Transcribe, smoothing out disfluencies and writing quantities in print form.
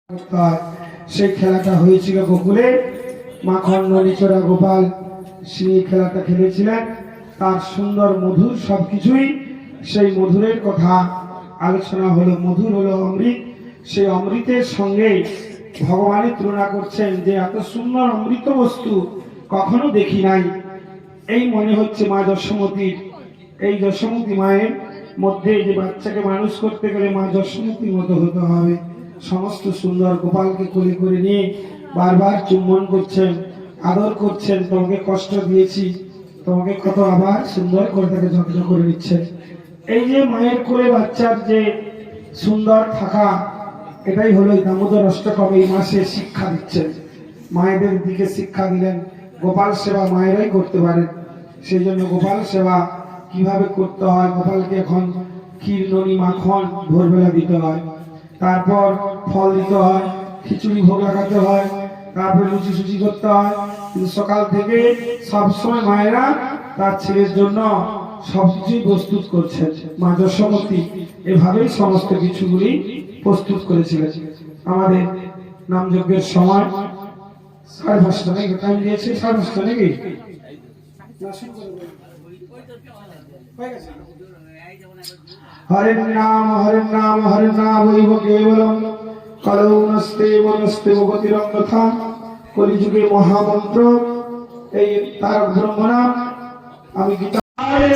সেই খেলাটা হয়েছিল গোকুলে। মাখন নলিচড়া গোপাল সেই খেলাটা খেলেছিলেন। তার সুন্দর মধুর সবকিছুই, সেই মধুরের কথা আলোচনা হলো। মধুর হলো অমৃত, সেই অমৃতের সঙ্গে ভগবানের তুলনা করছেন যে এত সুন্দর অমৃত বস্তু কখনো দেখি নাই। এই মনে হচ্ছে মা যশোমতীর, এই যশোমতী মায়ের মধ্যে যে বাচ্চাকে মানুষ করতে গেলে মা যশোমতীর মতো হতে হবে। সমস্ত সুন্দর গোপালকে কোলে করে নিয়ে বারবার চুম্বন করছেন, আদর করছেন। তোমাকে কষ্ট দিয়েছি, তোমাকে কত আবার সুন্দর করে তাকে যত্ন করে নিচ্ছেন। এই যে মায়ের কোলে বাচ্চার যে সুন্দর থাকা, এটাই হলো দামোদর অষ্টকবে এই মাসে শিক্ষা দিচ্ছেন। মায়েদের দিকে শিক্ষা দিলেন। গোপাল সেবা মায়েরাই করতে পারেন, সেই জন্য গোপাল সেবা কিভাবে করতে হয়। গোপালকে এখন ক্ষীর ননি মাখন ভোরবেলা দিতে হয়, তারপর ফল দিতে হয়, খিচুড়ি ভোগ লাগাতে হয়, তারপরে লুচি সুচি করতে হয়। কিন্তু সকাল থেকে সবসময় মায়েরা তার ছেলের জন্য সবকিছুই প্রস্তুত করছেন। মা যশোমতী এভাবেই সমস্ত কিছুগুলি প্রস্তুত করেছিলেন। আমাদের নামযজ্ঞের সময় 5:30 নাকি টাইম দিয়েছে, 5:30 নাকি হরে নাম হরে নাম হরে নাম হইব কেবলম কলৌ নস্তে বনস্তে ভগতিরং তথা। কলিযুগে মহামন্ত্র এই তার ব্রহ্মনাম। আমি গীতা হরে